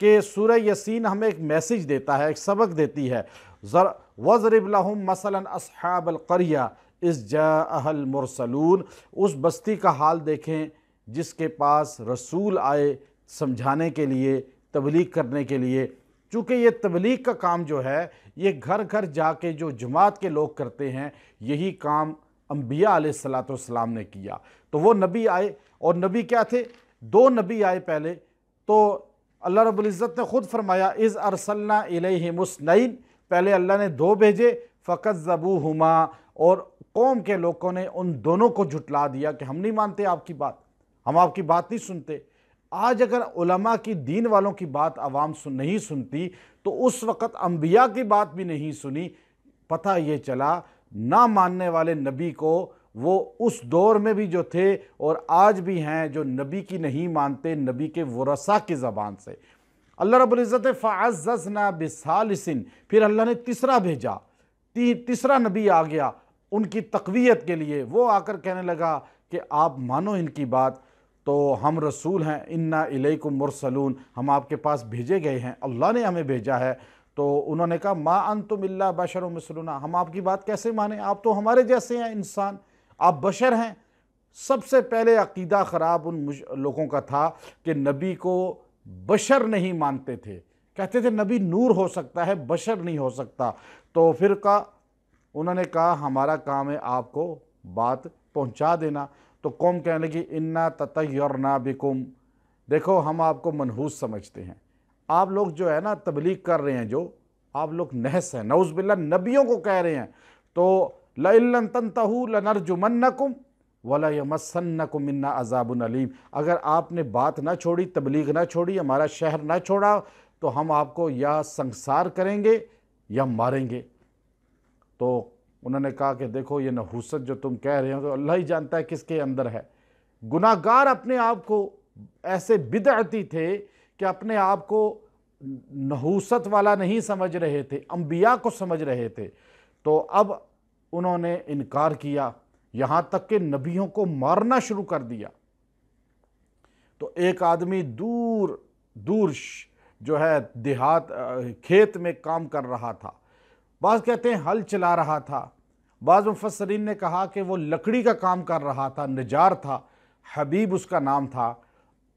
کہ سورہ یاسین ہمیں ایک میسیج دیتا ہے، ایک سبق دیتی ہے۔ وَضْرِبْ لَهُمْ مَثَلًا أَصْحَابَ الْقَرْيَةِ إِذْ جَاءَهَا الْمُرْسَلُونَ۔ اس بستی کا حال دیکھیں جس کے پاس رسول آئے سمجھانے کے لیے، تبلیغ کرنے کے لیے۔ چونکہ یہ تبلیغ کا کام جو ہے یہ گھر گھر جا کے جو جماعت کے لوگ کرتے ہیں، یہی کام انبیاء علیہ السلام نے کیا۔ تو وہ نبی آئے، اور نبی کیا تھے؟ 2 نبی آئے پہلے۔ تو اللہ رب العزت نے خود فرمایا اِذْ أَرْسَلْنَا إِلَيْهِمُ اثْنَيْنِ، پہلے اللہ نے 2 بھیجے، فَكَذَّبُوهُمَا، اور قوم کے لوگوں نے ان دونوں کو جھٹلا دیا کہ ہم نہیں مانتے آپ کی بات، ہم آپ کی بات نہیں سنتے۔ آج اگر علماء کی، دین والوں کی بات عوام نہیں سنتی، تو اس وقت انبیاء کی بات بھی نہیں سنی۔ پتہ یہ چلا نہ ماننے والے نبی کو وہ اس دور میں بھی جو تھے اور آج بھی ہیں جو نبی کی نہیں مانتے، نبی کے ورثاء کی زبان سے۔ اللہ رب العزت فَعَزَّزْنَا بِثَالِثٍ، پھر اللہ نے تیسرا بھیجا، تیسرا نبی آ گیا ان کی تقویت کے لیے۔ وہ آ کر کہنے لگا کہ آپ مانو ان کی بات، تو ہم رسول ہیں، اِنَّا إِلَيْكُمْ مُرْسَلُونَ، ہم آپ کے پاس بھیجے گئے ہیں، اللہ نے ہمیں بھیجا ہے۔ تو انہوں نے کہا مَا أَنْتُمْ إِلَّا بَشَرٌ مِثْلُنَا، ہم آپ کی بات کیسے مانیں، آپ تو ہمارے جیسے ہیں، انسان، آپ بشر ہیں۔ سب سے پہلے عقیدہ خراب ان لوگوں کا تھا کہ نبی کو بشر نہیں مانتے تھے، کہتے تھے نبی نور ہو سکتا ہے، بشر نہیں ہو سکتا۔ تو پھر انہوں نے کہا ہمارا کام ہے آپ کو بات پہنچا دینا۔ تو قوم کہنے لگی اِنَّا تَطَيَّرْنَا بِكُمْ، دیکھو ہم آپ کو منحوس سمجھتے ہیں، آپ لوگ جو ہے نا تبلیغ کر رہے ہیں، جو آپ لوگ نحس ہیں، نعوذ باللہ، نبیوں کو کہہ رہے ہیں۔ تو لَإِن لَّمْ تَنْتَهُوا لَنَرْجُمَنَّكُمْ وَلَيَمَسَّنَّكُمْ مِنَّا عَذَابٌ أَلِيمٌ، اگر آپ نے بات نہ چھوڑی، تبلیغ نہ چھوڑی، ہمارا شہر نہ چھوڑا، تو ہم آپ کو یا سنگسار کریں گے یا ماریں گے۔ تو انہوں نے کہا کہ دیکھو یہ نحوست جو تم کہہ رہے ہو تو اللہ ہی جانتا ہے کس کے اندر ہے۔ گناہ گار اپنے آپ کو ایسے بدعتی تھے کہ اپنے آپ کو نحوست والا نہیں سمجھ رہے تھے، انبیاء کو سمجھ رہے تھے۔ تو اب انہوں نے انکار کیا، یہاں تک کہ نبیوں کو مارنا شروع کر دیا۔ تو ایک آدمی دور جو ہے دیہات، کھیت میں کام کر رہا تھا، بعض کہتے ہیں ہل چلا رہا تھا، بعض مفسرین نے کہا کہ وہ لکڑی کا کام کر رہا تھا، نجار تھا، حبیب اس کا نام تھا۔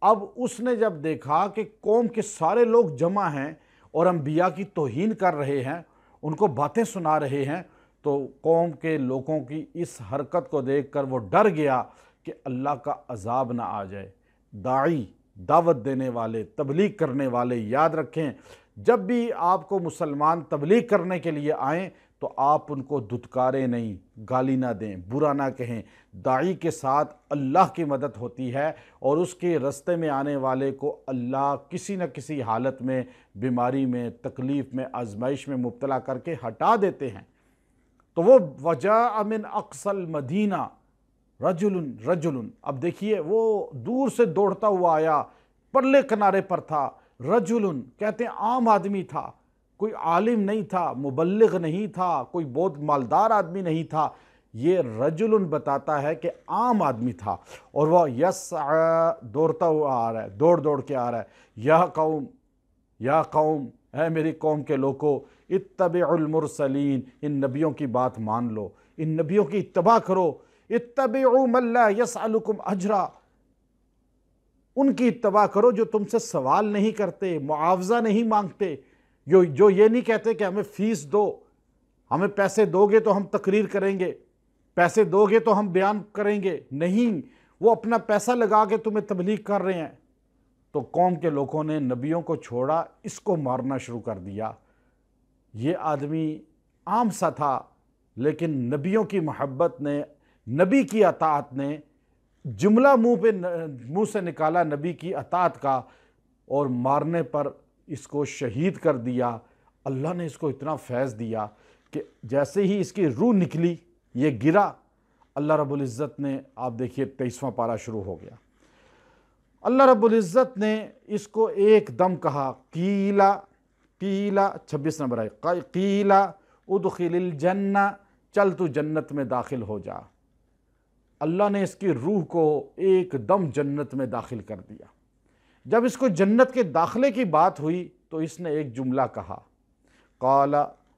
اب اس نے جب دیکھا کہ قوم کے سارے لوگ جمع ہیں اور انبیاء کی توہین کر رہے ہیں، ان کو باتیں سنا رہے ہیں، تو قوم کے لوگوں کی اس حرکت کو دیکھ کر وہ ڈر گیا کہ اللہ کا عذاب نہ آ جائے۔ داعی، دعوت دینے والے، تبلیغ کرنے والے، یاد رکھیں جب بھی آپ کو مسلمان تبلیغ کرنے کے لیے آئیں تو آپ ان کو دھتکاریں نہیں، گالی نہ دیں، برا نہ کہیں۔ داعی کے ساتھ اللہ کی مدد ہوتی ہے، اور اس کے رستے میں آنے والے کو اللہ کسی نہ کسی حالت میں، بیماری میں، تکلیف میں، آزمائش میں مبتلا کر کے ہٹا دیتے ہیں۔ تو وہ وجاء من اقصى المدینہ رجل، اب دیکھیے وہ دور سے دوڑتا ہوا آیا، پرلے کنارے پر تھا، رجل کہتے ہیں عام آدمی تھا، کوئی عالم نہیں تھا، مبلغ نہیں تھا، کوئی بہت مالدار آدمی نہیں تھا، یہ رجل بتاتا ہے کہ عام آدمی تھا، اور وہ یسعی، دوڑتا ہوا آ رہا ہے، دوڑ کے آ رہا ہے، یا قوم، اے میری قوم کے لوگو، اتبعوا المرسلین، ان نبیوں کی بات مان لو، ان نبیوں کی اتباع کرو، اتبعوا من لا یسألکم اجرا، ان کی اتباع کرو جو تم سے سوال نہیں کرتے، معاوضہ نہیں مانگتے، جو یہ نہیں کہتے کہ ہمیں فیس دو، ہمیں پیسے دو گے تو ہم تقریر کریں گے، پیسے دو گے تو ہم بیان کریں گے، نہیں، وہ اپنا پیسہ لگا کے تمہیں تبلیغ کر رہے ہیں۔ تو قوم کے لوگوں نے نبیوں کو چھوڑا، اس کو مارنا شروع کر دیا۔ یہ آدمی عام سا تھا، لیکن نبیوں کی محبت نے، نبی کی اطاعت نے، جملہ منہ سے نکالا نبی کی اطاعت کا، اور مارنے پر اس کو شہید کر دیا۔ اللہ نے اس کو اتنا فیض دیا کہ جیسے ہی اس کی روح نکلی، یہ گرا، اللہ رب العزت نے، آپ دیکھیے 23واں پارہ شروع ہو گیا، اللہ رب العزت نے اس کو ایک دم کہا، قیلا 26 نمبر ہے، قیلا ادخل الجنہ، چل تو جنت میں داخل ہو جا۔ اللہ نے اس کی روح کو ایک دم جنت میں داخل کر دیا۔ جب اس کو جنت کے داخلے کی بات ہوئی تو اس نے ایک جملہ کہا، قال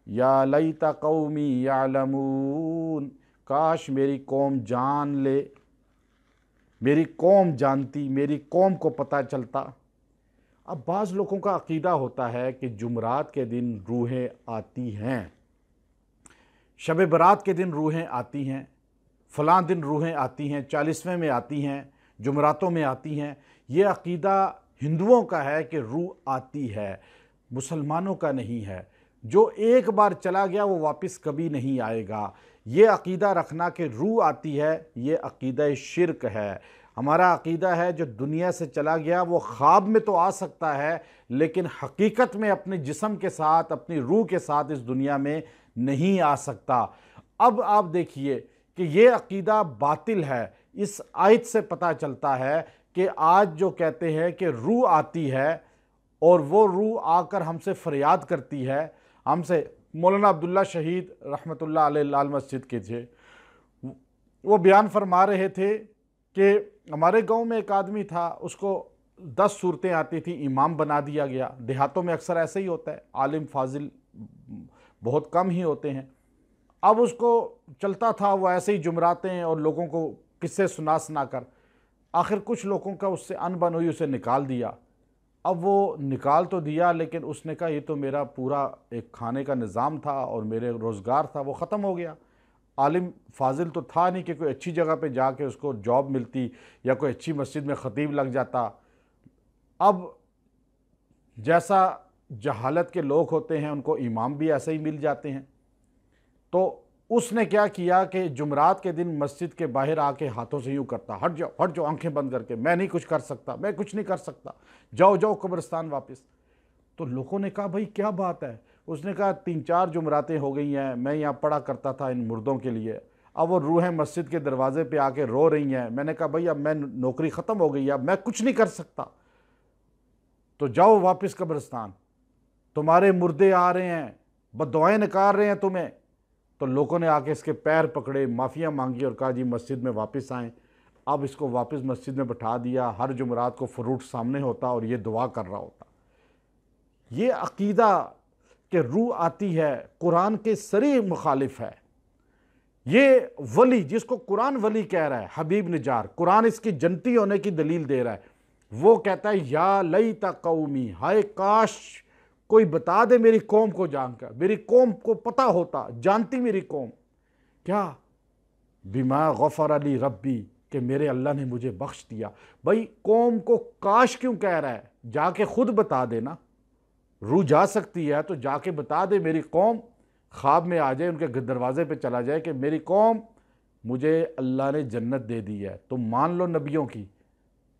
یا لیت قومی یعلمون، کاش میری قوم جان لے، میری قوم جانتی، میری قوم کو پتہ چلتا۔ اب بعض لوگوں کا عقیدہ ہوتا ہے کہ جمعرات کے دن روحیں آتی ہیں، شب برات کے دن روحیں آتی ہیں، فلاں دن روحیں آتی ہیں، 40ویں میں آتی ہیں، جمعراتوں میں آتی ہیں۔ یہ عقیدہ ہندوؤں کا ہے کہ روح آتی ہے، مسلمانوں کا نہیں ہے۔ جو ایک بار چلا گیا وہ واپس کبھی نہیں آئے گا۔ یہ عقیدہ رکھنا کہ روح آتی ہے، یہ عقیدہ شرک ہے۔ ہمارا عقیدہ ہے جو دنیا سے چلا گیا وہ خواب میں تو آ سکتا ہے، لیکن حقیقت میں اپنے جسم کے ساتھ، اپنی روح کے ساتھ اس دنیا میں نہیں آ سکتا۔ اب آپ دیکھیے کہ یہ عقیدہ باطل ہے۔ اس آیت سے پتہ چلتا ہے کہ آج جو کہتے ہیں کہ روح آتی ہے اور وہ روح آ کر ہم سے فریاد کرتی ہے، ہم سے مولانا عبداللہ شہید رحمۃ اللہ علیہ لال مسجد کے تھے، وہ بیان فرما رہے تھے کہ ہمارے گاؤں میں ایک آدمی تھا، اس کو 10 صورتیں آتی تھی، امام بنا دیا گیا۔ دیہاتوں میں اکثر ایسے ہی ہوتا ہے، عالم فاضل بہت کم ہی ہوتے ہیں۔ اب اس کو چلتا تھا وہ ایسے ہی جمعراتیں اور لوگوں کو قصے سنا کر، آخر کچھ لوگوں کا اس سے انبن ہوئی، اسے نکال دیا۔ اب وہ نکال تو دیا، لیکن اس نے کہا یہ تو میرا پورا ایک کھانے کا نظام تھا اور میرے روزگار تھا، وہ ختم ہو گیا۔ عالم فاضل تو تھا نہیں کہ کوئی اچھی جگہ پہ جا کے اس کو جاب ملتی یا کوئی اچھی مسجد میں خطیب لگ جاتا۔ اب جیسا جہالت کے لوگ ہوتے ہیں ان کو امام بھی ایسے ہی مل جاتے ہیں، تو اس نے کیا کیا کہ جمعرات کے دن مسجد کے باہر آ کے ہاتھوں سے یوں کرتا، ہٹ جاؤ آنکھیں بند کر کے، میں نہیں کچھ کر سکتا، میں کچھ نہیں کر سکتا، جاؤ قبرستان واپس۔ تو لوگوں نے کہا بھائی کیا بات ہے؟ اس نے کہا 3-4 جمعراتیں ہو گئی ہیں، میں یہاں پڑھا کرتا تھا ان مردوں کے لیے، اب وہ روحیں مسجد کے دروازے پہ آ کے رو رہی ہیں۔ میں نے کہا بھائی اب میں نوکری ختم ہو گئی ہے، اب میں کچھ نہیں کر سکتا، تو جاؤ واپس قبرستان، تمہارے مردے آ رہے ہیں، بد دعائیں نکال رہے ہیں تمہیں۔ تو لوگوں نے آ کے اس کے پیر پکڑے، معافیاں مانگی اور کہا جی مسجد میں واپس آئیں۔ اب اس کو واپس مسجد میں بٹھا دیا، ہر جمعرات کو فروٹ سامنے ہوتا اور یہ دعا کر رہا ہوتا۔ یہ عقیدہ کہ روح آتی ہے قرآن کے صریح مخالف ہے۔ یہ ولی جس کو قرآن ولی کہہ رہا ہے، حبیب نجار، قرآن اس کی جنتی ہونے کی دلیل دے رہا ہے، وہ کہتا ہے یا لیت قومی، ہائے کاش کوئی بتا دے میری قوم کو، جان کر میری قوم کو پتہ ہوتا، جانتی میری قوم کیا، بما غفر علی ربی، کہ میرے اللہ نے مجھے بخش دیا۔ بھائی قوم کو کاش کیوں کہہ رہا ہے؟ جا کے خود بتا دینا، روح جا سکتی ہے تو جا کے بتا دے میری قوم، خواب میں آ جائے، ان کے دروازے پہ چلا جائے کہ میری قوم مجھے اللہ نے جنت دے دی ہے۔ تم مان لو نبیوں کی،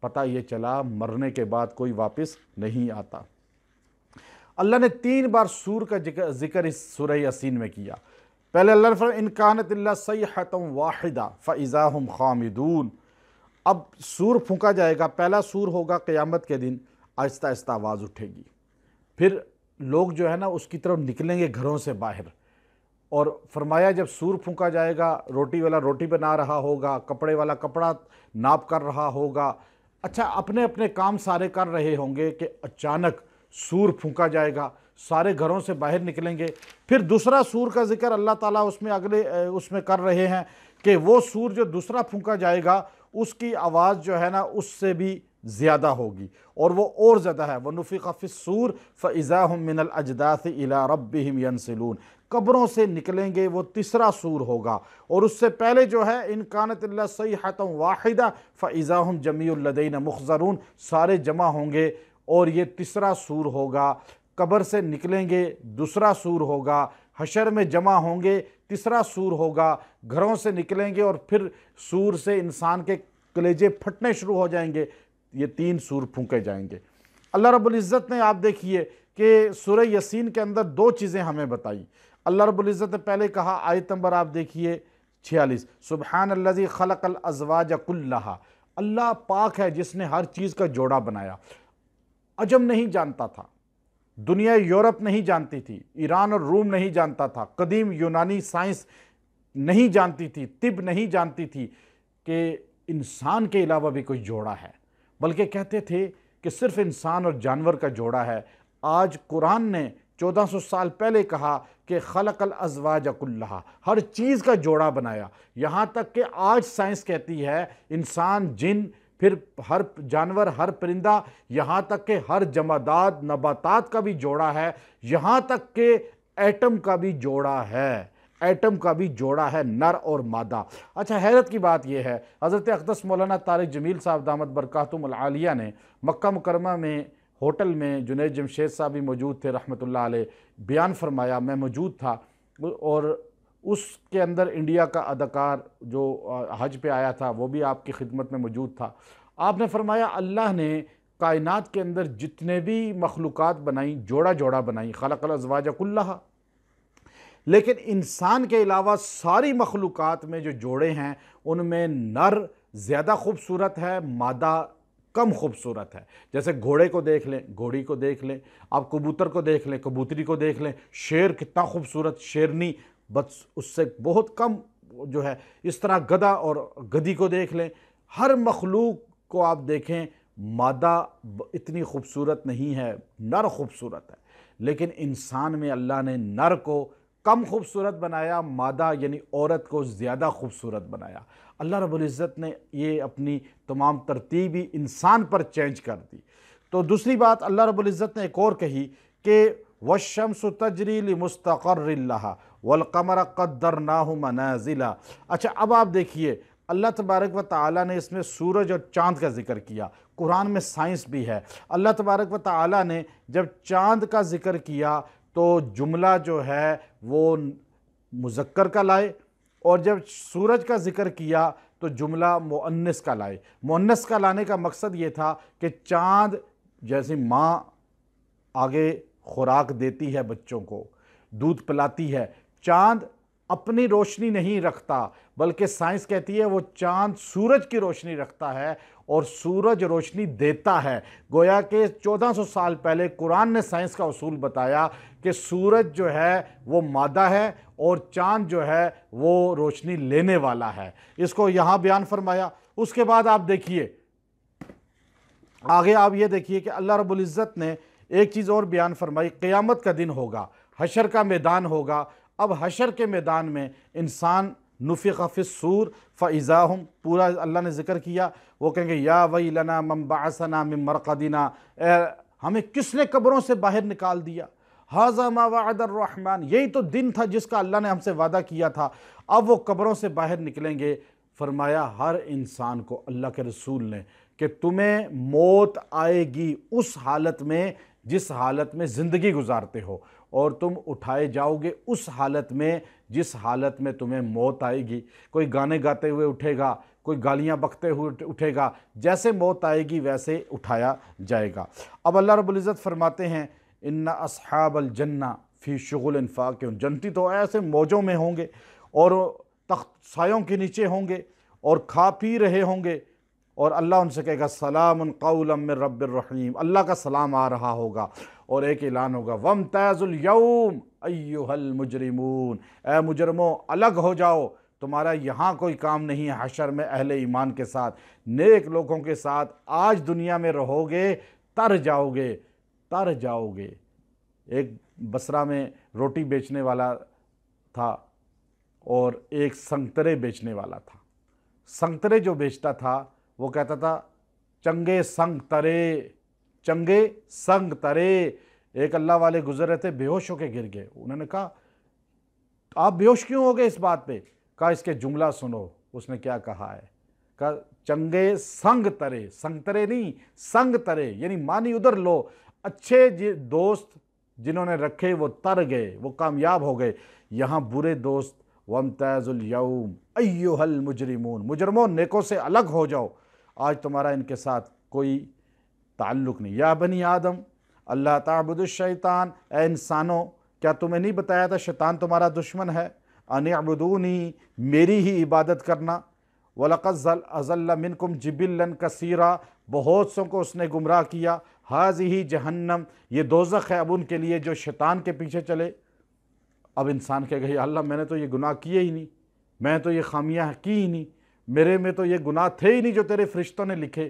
پتہ یہ چلا مرنے کے بعد کوئی واپس نہیں آتا۔ اللہ نے 3 بار سور کا ذکر اس سورہ یاسین میں کیا۔ پہلے اللہ نے فرمایا ان کانت الا صیحۃ واحدہ فاذا هم خامدون۔ اب سور پھونکا جائے گا، پہلا سور ہوگا قیامت کے دن، آہستہ آہستہ آواز اٹھے گی، پھر لوگ جو ہے نا اس کی طرف نکلیں گے گھروں سے باہر، اور فرمایا جب سور پھونکا جائے گا، روٹی والا روٹی بنا رہا ہوگا، کپڑے والا کپڑا ناپ کر رہا ہوگا، اچھا اپنے اپنے کام سارے کر رہے ہوں گے کہ اچانک سور پھونکا جائے گا، سارے گھروں سے باہر نکلیں گے۔ پھر دوسرا سور کا ذکر اللہ تعالیٰ اس میں کر رہے ہیں کہ وہ سور جو دوسرا پھونکا جائے گا اس کی آواز جو ہے نا اس سے بھی زیادہ ہوگی، اور وہ اور زیادہ ہے، وَنُفِخَ فِي الصُّورِ فَإِذَا هُم مِّنَ الْأَجْدَاثِ إِلَىٰ رَبِّهِمْ يَنْسِلُونَ۔ قبروں سے نکلیں گے، وہ تیسرا سور ہوگا، اور اس سے پہلے جو ہے ان کانت الا صیحۃ واحدہ فاذا هم جمیع لدینا مخضرون، سارے جمع ہوں گے، اور یہ تیسرا سور ہوگا۔ قبر سے نکلیں گے، دوسرا سور ہوگا، حشر میں جمع ہوں گے، تیسرا سور ہوگا، گھروں سے نکلیں گے اور پھر سور سے انسان کے کلیجے پھٹنے شروع ہو جائیں گے، یہ 3 سور پھونکے جائیں گے۔ اللہ رب العزت نے آپ دیکھیے کہ سورہ یاسین کے اندر 2 چیزیں ہمیں بتائی۔ اللہ رب العزت نے پہلے کہا، آیت نمبر آپ دیکھیے 46، سبحان الذی خلق الازواج کلھا، اللہ پاک ہے جس نے ہر چیز کا جوڑا بنایا۔ عجم نہیں جانتا تھا، دنیا یورپ نہیں جانتی تھی، ایران اور روم نہیں جانتا تھا، قدیم یونانی سائنس نہیں جانتی تھی، طب نہیں جانتی تھی کہ انسان کے علاوہ بھی کوئی جوڑا ہے، بلکہ کہتے تھے کہ صرف انسان اور جانور کا جوڑا ہے، آج قرآن نے 1400 سال پہلے کہا کہ خلق الازواج کلھا، ہر چیز کا جوڑا بنایا، یہاں تک کہ آج سائنس کہتی ہے انسان، جن، پھر ہر جانور، ہر پرندہ، یہاں تک کہ ہر جمادات، نباتات کا بھی جوڑا ہے، یہاں تک کہ ایٹم کا بھی جوڑا ہے، ایٹم کا بھی جوڑا ہے، نر اور مادہ۔ اچھا، حیرت کی بات یہ ہے، حضرت اقدس مولانا طارق جمیل صاحب دامت برکاتہم العالیہ نے مکہ مکرمہ میں ہوٹل میں، جنید جمشید صاحب بھی موجود تھے رحمۃ اللہ علیہ، بیان فرمایا، میں موجود تھا، اور اس کے اندر انڈیا کا اداکار جو حج پہ آیا تھا وہ بھی آپ کی خدمت میں موجود تھا۔ آپ نے فرمایا اللہ نے کائنات کے اندر جتنے بھی مخلوقات بنائیں، جوڑا جوڑا بنائیں، خلق الازواج کلھا، لیکن انسان کے علاوہ ساری مخلوقات میں جو جوڑے ہیں ان میں نر زیادہ خوبصورت ہے، مادہ کم خوبصورت ہے۔ جیسے گھوڑے کو دیکھ لیں، گھوڑی کو دیکھ لیں، آپ کبوتر کو دیکھ لیں، کبوتری کو دیکھ لیں، شیر کتنا خوبصورت، شیرنی بس اس سے بہت کم جو ہے، اس طرح گدھا اور گدھی کو دیکھ لیں، ہر مخلوق کو آپ دیکھیں، مادہ اتنی خوبصورت نہیں ہے، نر خوبصورت ہے، لیکن انسان میں اللہ نے نر کو کم خوبصورت بنایا، مادہ یعنی عورت کو زیادہ خوبصورت بنایا۔ اللہ رب العزت نے یہ اپنی تمام ترتیب ہی انسان پر چینج کر دی۔ تو دوسری بات اللہ رب العزت نے ایک اور کہی کہ وَالشَّمْسُ تَجْرِي لِمُسْتَقَرٍّ لَهَا وَالْقَمَرَ قَدَّرْنَاهُ مَنَازِلَ۔ اچھا، اب آپ دیکھیے اللہ تبارک و تعالیٰ نے اس میں سورج اور چاند کا ذکر کیا، قرآن میں سائنس بھی ہے۔ اللہ تبارک و تعالیٰ نے جب چاند کا ذکر کیا تو جملہ جو ہے وہ مذکر کا لائے، اور جب سورج کا ذکر کیا تو جملہ مؤنث کا لائے۔ مؤنث کا لانے کا مقصد یہ تھا کہ چاند جیسے ماں آگے خوراک دیتی ہے بچوں کو، دودھ پلاتی ہے، چاند اپنی روشنی نہیں رکھتا، بلکہ سائنس کہتی ہے وہ چاند سورج کی روشنی رکھتا ہے اور سورج روشنی دیتا ہے۔ گویا کہ 1400 سال پہلے قرآن نے سائنس کا اصول بتایا کہ سورج جو ہے وہ مادہ ہے اور چاند جو ہے وہ روشنی لینے والا ہے، اس کو یہاں بیان فرمایا۔ اس کے بعد آپ دیکھیے آگے، آپ یہ دیکھیے کہ اللہ رب العزت نے ایک چیز اور بیان فرمائی، قیامت کا دن ہوگا، حشر کا میدان ہوگا۔ اب حشر کے میدان میں انسان نفخ فی الصور فاذا ہم، پورا اللہ نے ذکر کیا، وہ کہیں گے یا ویلنا من بعثنا من مرقدنا، ہمیں کس نے قبروں سے باہر نکال دیا، ھذا ما وعد الرحمن، یہی تو دن تھا جس کا اللہ نے ہم سے وعدہ کیا تھا۔ اب وہ قبروں سے باہر نکلیں گے، فرمایا ہر انسان کو اللہ کے رسول نے کہ تمہیں موت آئے گی اس حالت میں جس حالت میں زندگی گزارتے ہو، اور تم اٹھائے جاؤ گے اس حالت میں جس حالت میں تمہیں موت آئے گی۔ کوئی گانے گاتے ہوئے اٹھے گا، کوئی گالیاں بکتے ہوئے اٹھے گا، جیسے موت آئے گی ویسے اٹھایا جائے گا۔ اب اللہ رب العزت فرماتے ہیں ان اصحاب الجنہ فی شغل فاکہون، جنتی تو ایسے موجوں میں ہوں گے اور تخت سایوں کے نیچے ہوں گے اور کھا پی رہے ہوں گے، اور اللہ ان سے کہے گا سلام قولا من رب الرحیم، اللہ کا سلام آ رہا ہوگا، اور ایک اعلان ہوگا وامتازوا اليوم ایھا المجرمون، اے مجرموں الگ ہو جاؤ، تمہارا یہاں کوئی کام نہیں ہے حشر میں اہل ایمان کے ساتھ، نیک لوگوں کے ساتھ آج دنیا میں رہو گے، تر جاؤ گے، تر جاؤ گے۔ ایک بصرہ میں روٹی بیچنے والا تھا اور ایک سنگترے بیچنے والا تھا۔ سنگترے جو بیچتا تھا وہ کہتا تھا چنگے سنگ ترے، چنگے سنگ ترے۔ ایک اللہ والے گزر رہے تھے، بے ہوش ہو کے گر گئے، انہوں نے کہا آپ بے ہوش کیوں ہو گئے اس بات پہ؟ کہا اس کے جملہ سنو، اس نے کیا کہا ہے، کہا چنگے سنگ ترے، سنگ ترے نہیں سنگ ترے، یعنی معنی ادھر لو، اچھے دوست جنہوں نے رکھے وہ تر گئے، وہ کامیاب ہو گئے، یہاں برے دوست وامتازوا اليوم ایھا المجرمون، مجرموں نیکوں سے الگ ہو جاؤ، آج تمہارا ان کے ساتھ کوئی تعلق نہیں۔ یا بنی آدم اللہ تعبدوا الشیطان، اے انسانوں کیا تمہیں نہیں بتایا تھا شیطان تمہارا دشمن ہے، ان اعبدونی، میری ہی عبادت کرنا، وَلَقَدْ أَضَلَّ مِنْكُمْ جِبِلًّا كَثِيرًا، بہت سوں کو اس نے گمراہ کیا، ہذِہِ جہنم، یہ دوزخ ہے اب ان کے لیے جو شیطان کے پیچھے چلے۔ اب انسان کہے گا یا اللہ میں نے تو یہ گناہ کیے ہی نہیں، میں تو یہ خامیاں کی ہی نہیں، میرے میں تو یہ گناہ تھے ہی نہیں جو تیرے فرشتوں نے لکھے۔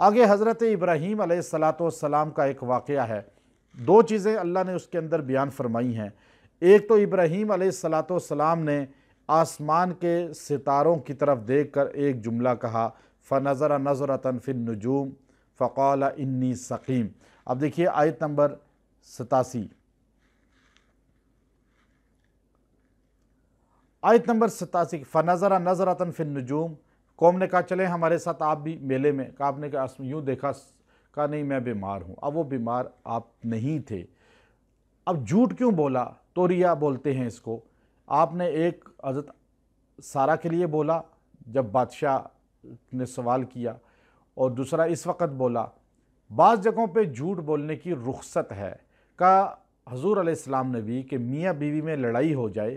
آگے حضرت ابراہیم علیہ السلام کا ایک واقعہ ہے، دو چیزیں اللہ نے اس کے اندر بیان فرمائی ہیں۔ ایک تو ابراہیم علیہ السلام نے آسمان کے ستاروں کی طرف دیکھ کر ایک جملہ کہا، فَنَظَرَ نَظْرَةً فِي النُّجُومِ فَقَالَ إِنِّي سَقِيمٌ۔ اب دیکھیے آیت نمبر 87، آیت نمبر 87، فَنَظَرَ نَظْرَةً فِي النُّجُومِ۔ قوم نے کہا چلیں ہمارے ساتھ آپ بھی میلے میں، کہا آپ نے کہا یوں دیکھا، کہا نہیں میں بیمار ہوں۔ اب وہ بیمار آپ نہیں تھے، اب جھوٹ کیوں بولا؟ توریا بولتے ہیں اس کو۔ آپ نے ایک حضرت سارہ کے لیے بولا جب بادشاہ نے سوال کیا، اور دوسرا اس وقت بولا۔ بعض جگہوں پہ جھوٹ بولنے کی رخصت ہے، کہا حضور علیہ السلام نے بھی کہ میاں بیوی میں لڑائی ہو جائے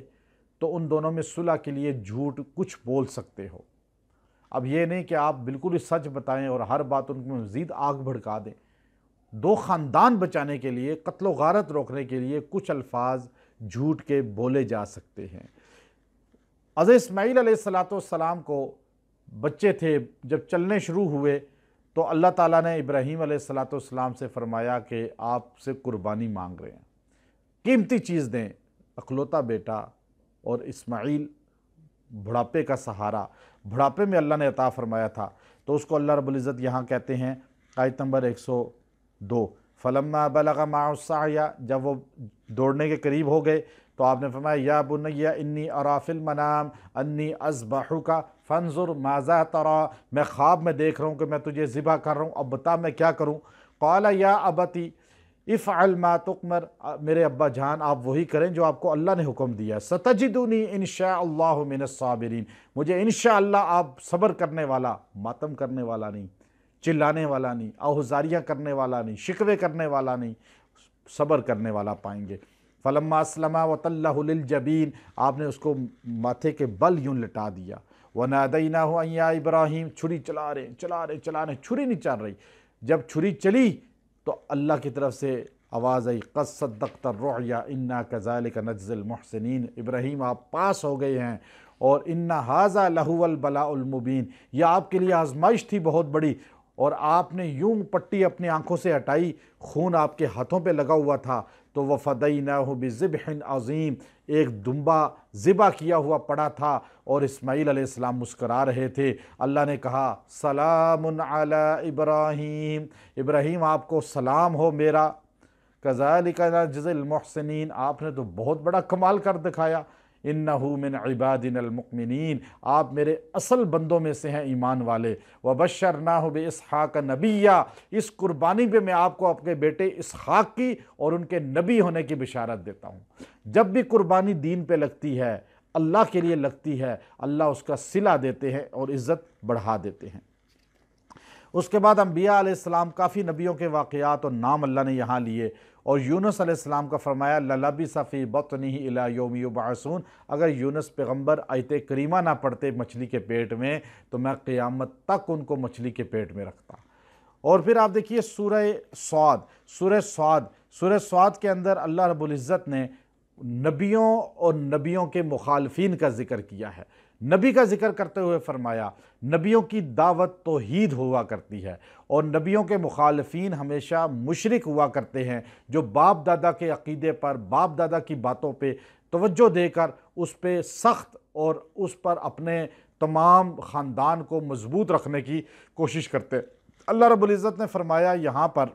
تو ان دونوں میں صلح کے لیے جھوٹ کچھ بول سکتے ہو۔ اب یہ نہیں کہ آپ بالکل ہی سچ بتائیں اور ہر بات ان کو مزید آگ بھڑکا دیں۔ دو خاندان بچانے کے لیے، قتل و غارت روکنے کے لیے کچھ الفاظ جھوٹ کے بولے جا سکتے ہیں۔ حضرت اسماعیل علیہ السلام کو بچے تھے، جب چلنے شروع ہوئے تو اللہ تعالیٰ نے ابراہیم علیہ السلام سے فرمایا کہ آپ سے قربانی مانگ رہے ہیں، قیمتی چیز دیں، اکلوتا بیٹا اور اسماعیل بڑھاپے کا سہارا، بڑھاپے میں اللہ نے عطا فرمایا تھا، تو اس کو اللہ رب العزت یہاں کہتے ہیں آیت نمبر 102، فَلَمَّا بَلَغَ مَعَهُ السَّعْيَ، جب وہ دوڑنے کے قریب ہو گئے تو آپ نے فرمایا یا بنی انی اری فی المنام انی اذبحک فانظر ماذا تری، میں خواب میں دیکھ رہا ہوں کہ میں تجھے ذبح کر رہا ہوں، اب بتا میں کیا کروں؟ قال یا ابتی افعل ما تؤمر، میرے ابا جان آپ وہی کریں جو آپ کو اللہ نے حکم دیا ہے، ستجدنی انشاء اللہ من الصابرین، مجھے انشاءاللہ آپ صبر کرنے والا، ماتم کرنے والا نہیں، چلانے والا نہیں، آہذاریاں کرنے والا نہیں، شکوے کرنے والا نہیں، صبر کرنے والا پائیں گے۔ فلما اسلم وتلہ للجبین، آپ نے اس کو ماتھے کے بل یوں لٹا دیا۔ ونادیناہ ان یا ابراہیم، چھری چلا رہے چھری نہیں چل رہی، جب چھری چلی تو اللہ کی طرف سے آواز آئی قد صدقت الرؤیا انا کذالک نجزی المحسنین، ابراہیم آپ پاس ہو گئے ہیں، اور ان ھذا لہو البلاء المبین، یہ آپ کے لیے آزمائش تھی بہت بڑی، اور آپ نے یوں پٹی اپنی آنکھوں سے ہٹائی، خون آپ کے ہاتھوں پہ لگا ہوا تھا، تو وفدیناہ بذبح عظیم، ایک دمبا ذبح کیا ہوا پڑا تھا، اور اسماعیل علیہ السلام مسکرا رہے تھے۔ اللہ نے کہا سلام علی ابراہیم، ابراہیم آپ کو سلام ہو میرا، کذالک نجزی المحسنین، آپ نے تو بہت بڑا کمال کر دکھایا، انہ من عبادنا المؤمنین، آپ میرے اصل بندوں میں سے ہیں ایمان والے، وبشرناہ باسحاق نبیا، اس قربانی پہ میں آپ کو اپنے بیٹے اسحاق کی اور ان کے نبی ہونے کی بشارت دیتا ہوں۔ جب بھی قربانی دین پہ لگتی ہے، اللہ کے لیے لگتی ہے، اللہ اس کا صلہ دیتے ہیں اور عزت بڑھا دیتے ہیں۔ اس کے بعد انبیاء علیہ السلام، کافی نبیوں کے واقعات اور نام اللہ نے یہاں لیے، اور یونس علیہ السلام کا فرمایا لَلَبِثَ فِی بَطْنِهِ إِلَىٰ یوم یبعثون، اگر یونس پیغمبر آیت کریمہ نہ پڑھتے مچھلی کے پیٹ میں تو میں قیامت تک ان کو مچھلی کے پیٹ میں رکھتا۔ اور پھر آپ دیکھیے سورہ سعد کے اندر اللہ رب العزت نے نبیوں اور نبیوں کے مخالفین کا ذکر کیا ہے۔ نبی کا ذکر کرتے ہوئے فرمایا نبیوں کی دعوت توحید ہوا کرتی ہے، اور نبیوں کے مخالفین ہمیشہ مشرک ہوا کرتے ہیں، جو باپ دادا کے عقیدے پر، باپ دادا کی باتوں پہ توجہ دے کر اس پہ سخت اور اس پر اپنے تمام خاندان کو مضبوط رکھنے کی کوشش کرتے۔ اللہ رب العزت نے فرمایا یہاں پر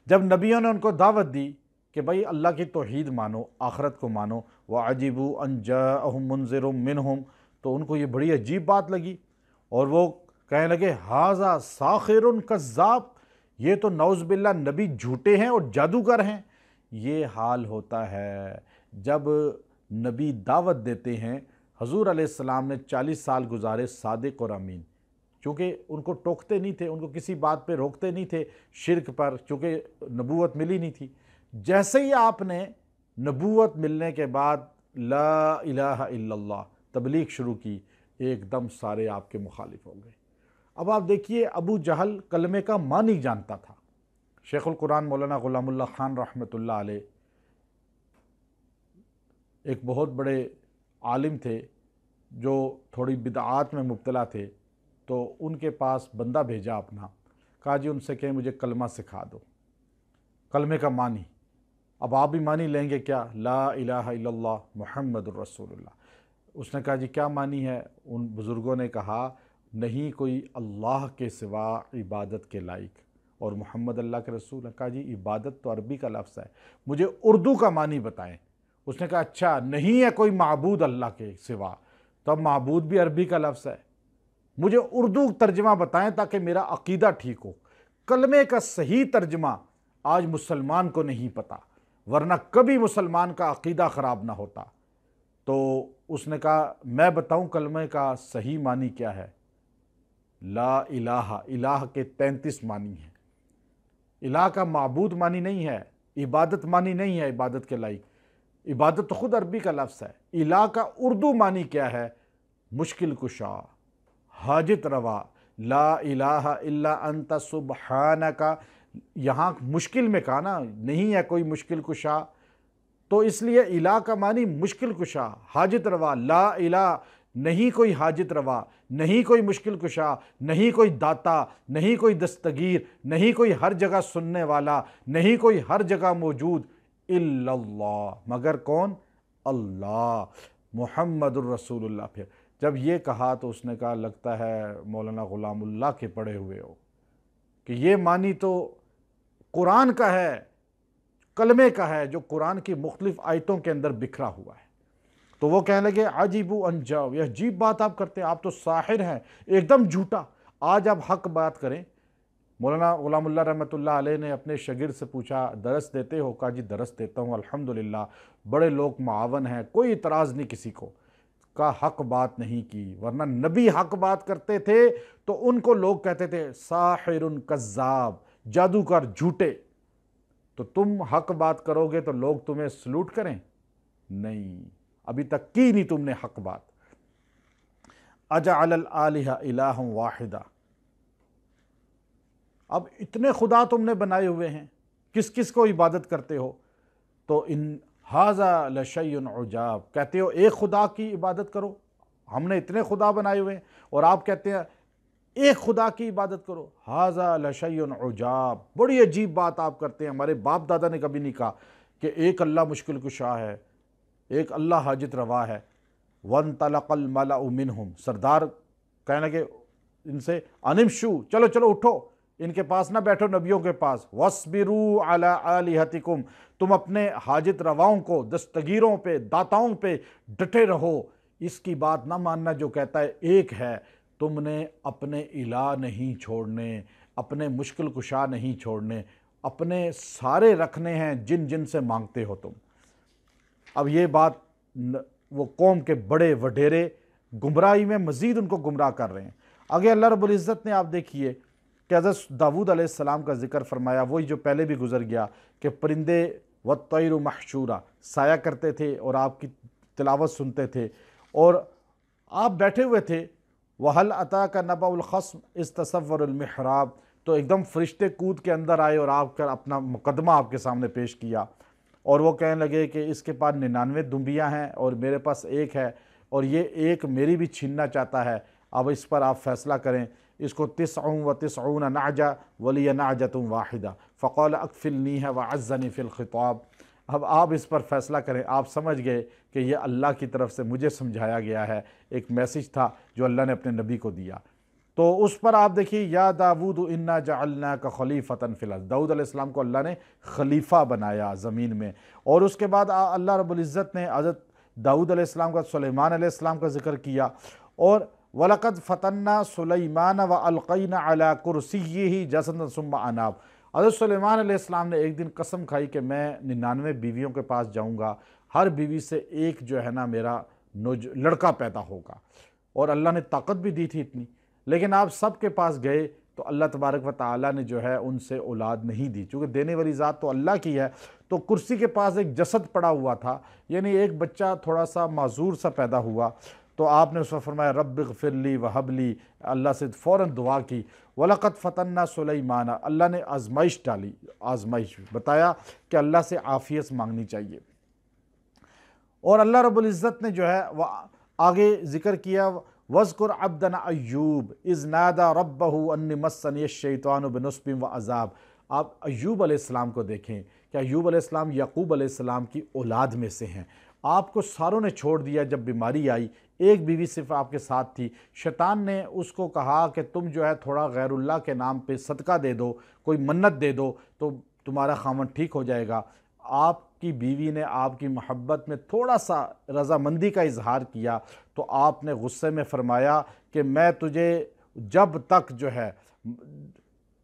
جب نبیوں نے ان کو دعوت دی کہ بھئی اللہ کی توحید مانو، آخرت کو مانو، وَعَجِبُوا أَن جَاءَهُم مُنذِرٌ مِّنْهُمْ، تو ان کو یہ بڑی عجیب بات لگی، اور وہ کہنے لگے ھذا ساحر کذاب، یہ تو نعوذ باللہ نبی جھوٹے ہیں اور جادوگر ہیں۔ یہ حال ہوتا ہے جب نبی دعوت دیتے ہیں۔ حضور علیہ السلام نے 40 سال گزارے صادق اور امین، چونکہ ان کو ٹوکتے نہیں تھے، ان کو کسی بات پہ روکتے نہیں تھے، شرک پر، چونکہ نبوت ملی نہیں تھی۔ جیسے ہی آپ نے نبوت ملنے کے بعد لا الہ الا اللہ تبلیغ شروع کی، ایک دم سارے آپ کے مخالف ہو گئے۔ اب آپ دیکھیے ابو جہل کلمے کا معنی جانتا تھا۔ شیخ القرآن مولانا غلام اللہ خان رحمۃ اللہ علیہ ایک بہت بڑے عالم تھے جو تھوڑی بدعات میں مبتلا تھے، تو ان کے پاس بندہ بھیجا اپنا، کہا جی ان سے کہیں مجھے کلمہ سکھا دو، کلمے کا معنی۔ اب آپ بھی معنی لیں گے کیا؟ لا الہ الا اللہ محمد الرسول اللہ۔ اس نے کہا جی کیا معنی ہے؟ ان بزرگوں نے کہا نہیں کوئی اللہ کے سوا عبادت کے لائق، اور محمد اللہ کے رسول ہے۔ کہا جی عبادت تو عربی کا لفظ ہے، مجھے اردو کا معنی بتائیں۔ اس نے کہا اچھا نہیں ہے کوئی معبود اللہ کے سوا، تو اب معبود بھی عربی کا لفظ ہے، مجھے اردو ترجمہ بتائیں تاکہ میرا عقیدہ ٹھیک ہو۔ کلمے کا صحیح ترجمہ آج مسلمان کو نہیں پتہ، ورنہ کبھی مسلمان کا عقیدہ خراب نہ ہوتا۔ تو اس نے کہا میں بتاؤں کلمے کا صحیح معنی کیا ہے؟ لا الہ، الہ کے 33 معنی ہیں۔ الہ کا معبود معنی نہیں ہے، عبادت معنی نہیں ہے عبادت کے لائق، عبادت تو خود عربی کا لفظ ہے۔ الہ کا اردو معنی کیا ہے؟ مشکل کشا، حاجت روا، لا الہ الا انت سبحانک۔ یہاں مشکل میں کہا نا، نہیں ہے کوئی مشکل کشا، تو اس لیے الہ کا معنی مشکل کشا، حاجت روا۔ لا الہ، نہیں کوئی حاجت روا، نہیں کوئی مشکل کشا، نہیں کوئی داتا، نہیں کوئی دستگیر، نہیں کوئی ہر جگہ سننے والا، نہیں کوئی ہر جگہ موجود، الا اللہ، مگر کون؟ اللہ، محمد الرسول اللہ۔ پھر جب یہ کہا تو اس نے کہا لگتا ہے مولانا غلام اللہ کے پڑھے ہوئے ہو، کہ یہ معنی تو قرآن کا ہے، کلمے کا ہے، جو قرآن کی مختلف آیتوں کے اندر بکھرا ہوا ہے۔ تو وہ کہنے لگے عجیبو انجاؤ، یہ عجیب بات آپ کرتے ہیں، آپ تو ساحر ہیں، ایک دم جھوٹا۔ آج آپ حق بات کریں۔ مولانا غلام اللہ رحمۃ اللہ علیہ نے اپنے شاگرد سے پوچھا درس دیتے ہو؟ کہا جی درس دیتا ہوں الحمدللہ، بڑے لوگ معاون ہیں، کوئی اعتراض نہیں کسی کو۔ کا حق بات نہیں کی، ورنہ نبی حق بات کرتے تھے تو ان کو لوگ کہتے تھے ساحر کذاب، جادوگر جھوٹے۔ تو تم حق بات کرو گے تو لوگ تمہیں سلوٹ کریں؟ نہیں، ابھی تک کی نہیں تم نے حق بات۔ اجعل الالہہ الہ واحدہ، اب اتنے خدا تم نے بنائے ہوئے ہیں، کس کس کو عبادت کرتے ہو؟ تو ان ھذا لشیء عجاب، کہتے ہو ایک خدا کی عبادت کرو، ہم نے اتنے خدا بنائے ہوئے ہیں، اور آپ کہتے ہیں ایک خدا کی عبادت کرو، ھذا لشیء عجاب، بڑی عجیب بات آپ کرتے ہیں۔ ہمارے باپ دادا نے کبھی نہیں کہا کہ ایک اللہ مشکل کشا ہے، ایک اللہ حاجت روا ہے۔ وانطلق الملأ منہم، سردار کہنے لگے ان سے انمشو، چلو چلو اٹھو، ان کے پاس نہ بیٹھو، نبیوں کے پاس۔ وَاصْبِرُوا عَلَىٰ آلِهَتِكُمْ، تم اپنے حاجت رواؤں کو، دستگیروں پہ، داتاؤں پہ ڈٹے رہو۔ اس کی بات نہ ماننا جو کہتا ہے ایک ہے، تم نے اپنے الہ نہیں چھوڑنے، اپنے مشکل کشا نہیں چھوڑنے، اپنے سارے رکھنے ہیں جن جن سے مانگتے ہو تم۔ اب یہ بات وہ قوم کے بڑے وڈیرے گمراہی میں مزید ان کو گمراہ کر رہے ہیں۔ آگے اللہ رب العزت نے آپ دیکھیے کہ حضرت داؤد علیہ السلام کا ذکر فرمایا، وہی جو پہلے بھی گزر گیا، کہ پرندے والطیر محشورا سایہ کرتے تھے اور آپ کی تلاوت سنتے تھے، اور آپ بیٹھے ہوئے تھے۔ وَهَلْ أَتَاكَ نَبَأُ الْخَصْمِ إِذْ تَسَوَّرُوا الْمِحْرَابَ، تو ایک دم فرشتے کود کے اندر آئے اور آپ کا اپنا مقدمہ آپ کے سامنے پیش کیا، اور وہ کہنے لگے کہ اس کے پاس 99 دمبیاں ہیں اور میرے پاس ایک ہے، اور یہ ایک میری بھی چھیننا چاہتا ہے، اب اس پر آپ فیصلہ کریں۔ اس کو 99 نعجہ ولی نعجۃ واحدہ فقال اکفلنیہ وعزنی فی الخطاب، اب آپ اس پر فیصلہ کریں۔ آپ سمجھ گئے کہ یہ اللہ کی طرف سے مجھے سمجھایا گیا ہے، ایک میسج تھا جو اللہ نے اپنے نبی کو دیا۔ تو اس پر آپ دیکھیے یا داود انا جعلناک خلیفۃ فی الارض، داؤد علیہ السلام کو اللہ نے خلیفہ بنایا زمین میں۔ اور اس کے بعد اللہ رب العزت نے حضرت داؤد علیہ السلام کا، سلیمان علیہ السلام کا ذکر کیا، اور وَلَقَدْ فَتَنَّا سُلَيْمَانَ وَأَلْقَيْنَا عَلَىٰ كُرْسِيِّهِ جَسَدًا ثُمَّ أَنَابَ، حضرت سلیمان علیہ السلام نے ایک دن قسم کھائی کہ میں 99 بیویوں کے پاس جاؤں گا، ہر بیوی سے ایک جو ہے نا میرا لڑکا پیدا ہوگا، اور اللہ نے طاقت بھی دی تھی اتنی، لیکن آپ سب کے پاس گئے تو اللہ تبارک و تعالیٰ نے جو ہے ان سے اولاد نہیں دی، چونکہ دینے والی ذات تو اللہ کی ہے۔ تو کرسی کے پاس ایک جسد پڑا ہوا تھا، یعنی ایک بچہ تھوڑا سا معذور سا پیدا ہوا، تو آپ نے اس وقت فرمایا رب اغفر لی وہب لی، اللہ سے فوراً دعا کی۔ وَلَقَدْ فَتَنَّا سُلَيْمَانَ، اللہ نے آزمائش ڈالی، آزمائش بتایا کہ اللہ سے عافیت مانگنی چاہیے۔ اور اللہ رب العزت نے جو ہے وہ آگے ذکر کیا وذکر عبدنا ایوب اذ نادى ربہ انی مسنی الشیطان بنصب وعذاب۔ آپ ایوب علیہ السلام کو دیکھیں کہ ایوب علیہ السلام یعقوب علیہ السلام کی اولاد میں سے ہیں۔ آپ کو ساروں نے چھوڑ دیا، جب بیماری آئی ایک بیوی صرف آپ کے ساتھ تھی، شیطان نے اس کو کہا کہ تم جو ہے تھوڑا غیر اللہ کے نام پہ صدقہ دے دو، کوئی منت دے دو تو تمہارا خاوند ٹھیک ہو جائے گا۔ آپ کی بیوی نے آپ کی محبت میں تھوڑا سا رضامندی کا اظہار کیا تو آپ نے غصے میں فرمایا کہ میں تجھے جب تک جو ہے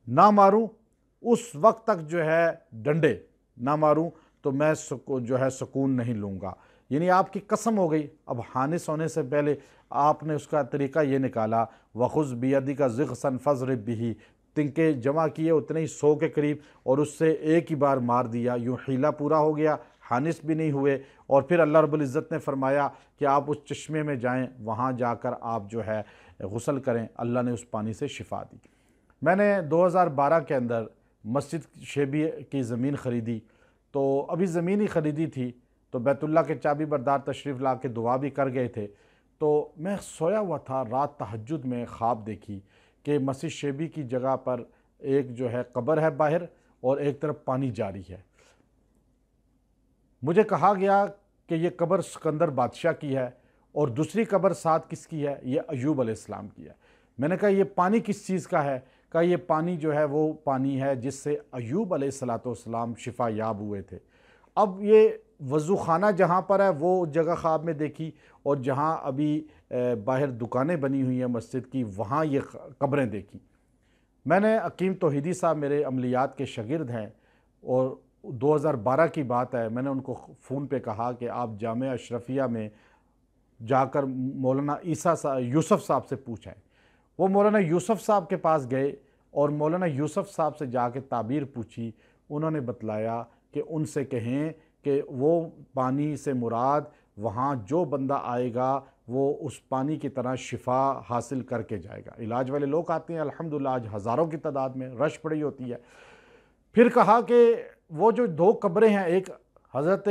نہ ماروں، اس وقت تک جو ہے ڈنڈے نہ ماروں تو میں جو ہے سکون نہیں لوں گا۔ یعنی آپ کی قسم ہو گئی۔ اب حانس ہونے سے پہلے آپ نے اس کا طریقہ یہ نکالا، وَخُذْ بِيَدِكَ ضِغْثًا فَاضْرِب بِهِ، تنکے جمع کیے اتنے ہی 100 کے قریب اور اس سے ایک ہی بار مار دیا، یوں حیلہ پورا ہو گیا، حانس بھی نہیں ہوئے۔ اور پھر اللہ رب العزت نے فرمایا کہ آپ اس چشمے میں جائیں، وہاں جا کر آپ جو ہے غسل کریں۔ اللہ نے اس پانی سے شفا دی۔ میں نے 2012 کے اندر مسجد شیبی کی زمین خریدی، تو ابھی زمین ہی خریدی تھی تو بیت اللہ کے چابی بردار تشریف لا کے دعا بھی کر گئے تھے، تو میں سویا ہوا تھا، رات تہجد میں خواب دیکھی کہ مسجد شیبی کی جگہ پر ایک جو ہے قبر ہے باہر اور ایک طرف پانی جاری ہے۔ مجھے کہا گیا کہ یہ قبر سکندر بادشاہ کی ہے اور دوسری قبر ساتھ کس کی ہے؟ یہ ایوب علیہ السلام کی ہے۔ میں نے کہا یہ پانی کس چیز کا ہے؟ کہا یہ پانی جو ہے وہ پانی ہے جس سے ایوب علیہ السلام شفا یاب ہوئے تھے۔ اب یہ وضو خانہ جہاں پر ہے وہ جگہ خواب میں دیکھی، اور جہاں ابھی باہر دکانیں بنی ہوئی ہیں مسجد کی وہاں یہ قبریں دیکھی۔ میں نے حکیم توحیدی صاحب میرے عملیات کے شاگرد ہیں، اور 2012 کی بات ہے، میں نے ان کو فون پہ کہا کہ آپ جامعہ اشرفیہ میں جا کر مولانا یوسف صاحب سے پوچھیں۔ وہ مولانا یوسف صاحب کے پاس گئے اور مولانا یوسف صاحب سے جا کے تعبیر پوچھی۔ انہوں نے بتلایا کہ ان سے کہیں کہ وہ پانی سے مراد وہاں جو بندہ آئے گا وہ اس پانی کی طرح شفا حاصل کر کے جائے گا۔ علاج والے لوگ آتے ہیں الحمدللہ، آج ہزاروں کی تعداد میں رش پڑی ہوتی ہے۔ پھر کہا کہ وہ جو 2 قبریں ہیں، ایک حضرت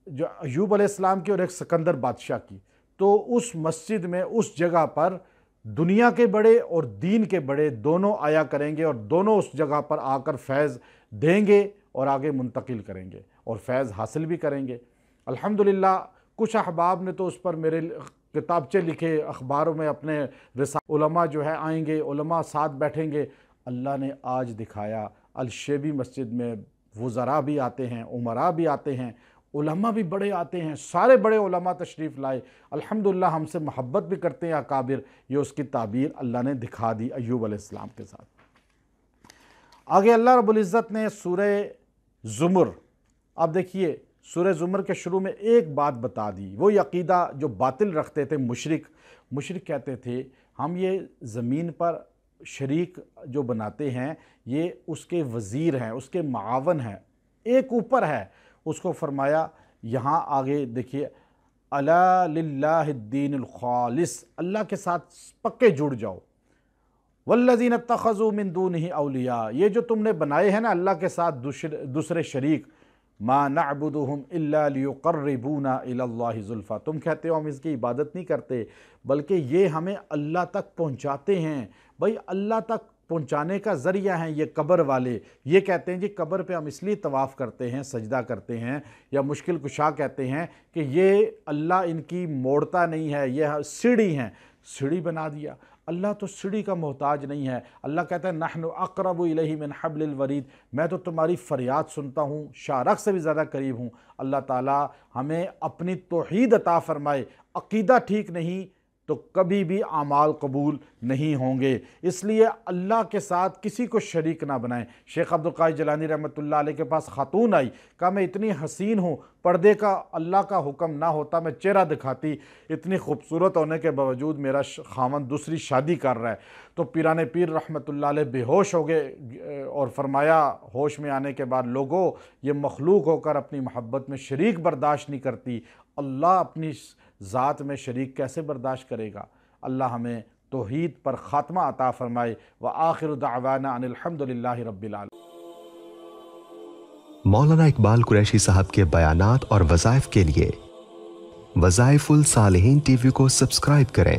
جو ایوب علیہ السلام کی اور ایک سکندر بادشاہ کی، تو اس مسجد میں اس جگہ پر دنیا کے بڑے اور دین کے بڑے دونوں آیا کریں گے، اور دونوں اس جگہ پر آ کر فیض دیں گے اور آگے منتقل کریں گے اور فیض حاصل بھی کریں گے۔ الحمدللہ کچھ احباب نے تو اس پر میرے کتابچے لکھے، اخباروں میں اپنے علماء جو ہے آئیں گے، علماء ساتھ بیٹھیں گے۔ اللہ نے آج دکھایا الشیبی مسجد میں وزراء بھی آتے ہیں، عمراء بھی آتے ہیں، علماء بھی بڑے آتے ہیں، سارے بڑے علماء تشریف لائے، الحمدللہ ہم سے محبت بھی کرتے ہیں اکابر۔ یہ اس کی تعبیر اللہ نے دکھا دی ایوب علیہ السلام کے ساتھ۔ آگے اللہ رب العزت نے سورہ زمر، اب دیکھیے سورہ زمر کے شروع میں ایک بات بتا دی، وہ عقیدہ جو باطل رکھتے تھے مشرک کہتے تھے ہم یہ زمین پر شریک جو بناتے ہیں یہ اس کے وزیر ہیں، اس کے معاون ہیں، ایک اوپر ہے۔ اس کو فرمایا یہاں آگے دیکھیے، الا للہ الدین الخالص، اللہ کے ساتھ پکے جڑ جاؤ۔ والذین اتخذوا من دونہ اولیاء، یہ جو تم نے بنائے ہیں نا اللہ کے ساتھ دوسرے شریک، ما نعبدہم الا لیقربونا الی اللہ زلفیٰ، تم کہتے ہو ہم اس کی عبادت نہیں کرتے بلکہ یہ ہمیں اللہ تک پہنچاتے ہیں۔ بھائی اللہ تک پہنچانے کا ذریعہ ہیں یہ قبر والے، یہ کہتے ہیں جی قبر پہ ہم اس لیے طواف کرتے ہیں، سجدہ کرتے ہیں، یا مشکل کشا کہتے ہیں کہ یہ اللہ ان کی موڑتا نہیں ہے، یہ سیڑھی ہیں، سیڑھی بنا دیا۔ اللہ تو سیڑھی کا محتاج نہیں ہے، اللہ کہتا ہے نحن اقرب الیہ من حبل الورید، میں تو تمہاری فریاد سنتا ہوں، شارخ سے بھی زیادہ قریب ہوں۔ اللہ تعالیٰ ہمیں اپنی توحید عطا فرمائے۔ عقیدہ ٹھیک نہیں تو کبھی بھی اعمال قبول نہیں ہوں گے، اس لیے اللہ کے ساتھ کسی کو شریک نہ بنائیں۔ شیخ عبدالقادر جیلانی رحمۃ اللہ علیہ کے پاس خاتون آئی، کہا میں اتنی حسین ہوں، پردے کا اللہ کا حکم نہ ہوتا میں چہرہ دکھاتی، اتنی خوبصورت ہونے کے باوجود میرا خاوند دوسری شادی کر رہا ہے۔ تو پیران پیر رحمۃ اللہ علیہ بے ہوش ہو گئے اور فرمایا ہوش میں آنے کے بعد، لوگوں یہ مخلوق ہو کر اپنی محبت میں شریک برداشت نہیں کرتی، اللہ اپنی ذات میں شریک کیسے برداشت کرے گا؟ اللہ ہمیں توحید پر خاتمہ عطا فرمائے۔ وآخر دعوانا ان الحمدللہ رب العالمین۔ مولانا اقبال قریشی صاحب کے بیانات اور وظائف کے لیے وظائف الصالحین ٹی وی کو سبسکرائب کریں